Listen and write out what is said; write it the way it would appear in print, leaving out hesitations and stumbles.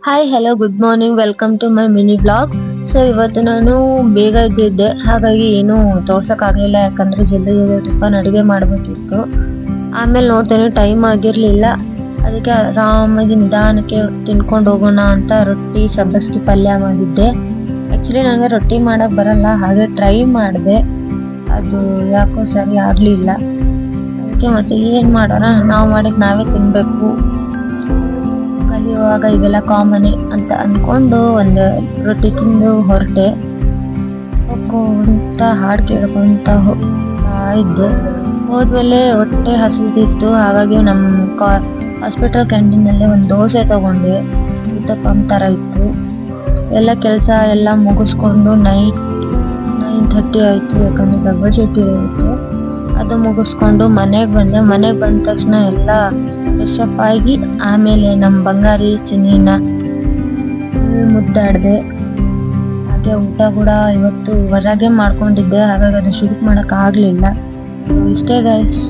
Hi hello good morning welcome to my mini blog. So ಇವತ್ತು ನಾನು ಬೇಗ ಎದ್ದಿದ್ದೆ, ಹಾಗಾಗಿ ಏನು ತೋರ್ಸಕ್ಕಾಗಲಿಲ್ಲ. ಯಾಕಂದ್ರೆ ಜಲ್ದಿ ಟಿಫನ್ ಅಡುಗೆ ಮಾಡಬೇಕಿತ್ತು. ಆಮೇಲೆ ನೋಡ್ತೇನೆ ಟೈಮ್ ಆಗಿರ್ಲಿಲ್ಲ. ಅದಕ್ಕೆ ಆರಾಮಾಗಿ ನಿಧಾನಕ್ಕೆ ತಿನ್ಕೊಂಡು ಹೋಗೋಣ ಅಂತ ರೊಟ್ಟಿ ಸಬ್ಬಸ್ಗಿ ಪಲ್ಯ ಮಾಡಿದ್ದೆ. ಆಕ್ಚುಲಿ ನನಗೆ ರೊಟ್ಟಿ ಮಾಡಕ್ ಬರಲ್ಲ, ಹಾಗೆ ಟ್ರೈ ಮಾಡಿದೆ. ಅದು ಯಾಕೋ ಸರಿ ಆಗ್ಲಿಲ್ಲ. ಅದಕ್ಕೆ ಮತ್ತೆ ಏನ್ ಮಾಡೋಣ, ನಾವು ಮಾಡಿದ್ ನಾವೇ ತಿನ್ಬೇಕು, ಕಲಿಯುವಾಗ ಇದೆಲ್ಲ ಕಾಮನ್ ಅಂತ ಅನ್ಕೊಂಡು ಒಂದು ರೊಟ್ಟಿ ತಿಂದು ಹೊರಟೆ. ಹೋಗ್ಕೊಂತ ಹಾಡು ಕೇಳ್ಕೊಂತ ಹೋಗ್ತಾ ಇದ್ದೆ. ಹೋದ್ಮೇಲೆ ಹೊಟ್ಟೆ ಹಸಿದಿತ್ತು, ಹಾಗಾಗಿ ನಮ್ಮ ಹಾಸ್ಪಿಟಲ್ ಕ್ಯಾಂಟೀನಲ್ಲಿ ಒಂದು ದೋಸೆ ತಗೊಂಡೆ. ಊಟಪ್ಪಂ ತರ ಇತ್ತು. ಎಲ್ಲ ಕೆಲಸ ಎಲ್ಲ ಮುಗಿಸ್ಕೊಂಡು ನೈಟ್ 9:30 ಆಯ್ತು, ಯಾಕಂದ್ರೆ ಗಬ್ಬರ್ ಚುಟ್ಟಿ ಇರುತ್ತೆ. ಅದು ಮುಗಿಸ್ಕೊಂಡು ಮನೆಗೆ ಬಂದೆ. ಮನೆಗೆ ಬಂದ ತಕ್ಷಣ ಎಲ್ಲ ಫ್ರೆಶ್ ಅಪ್ ಆಗಿ ಆಮೇಲೆ ನಮ್ಮ ಬಂಗಾರಿ ಚಿನ್ನಿನ ಮುದ್ದಾಡಿದೆ. ಹಾಗೆ ಊಟ ಕೂಡ ಇವತ್ತು ಹೊರಗೆ ಮಾಡ್ಕೊಂಡಿದ್ದೆ, ಹಾಗಾಗಿ ಅದು ಶೂಟ್ ಮಾಡಕ್ ಆಗ್ಲಿಲ್ಲ. ಇಷ್ಟೇ ಗೈಸ್.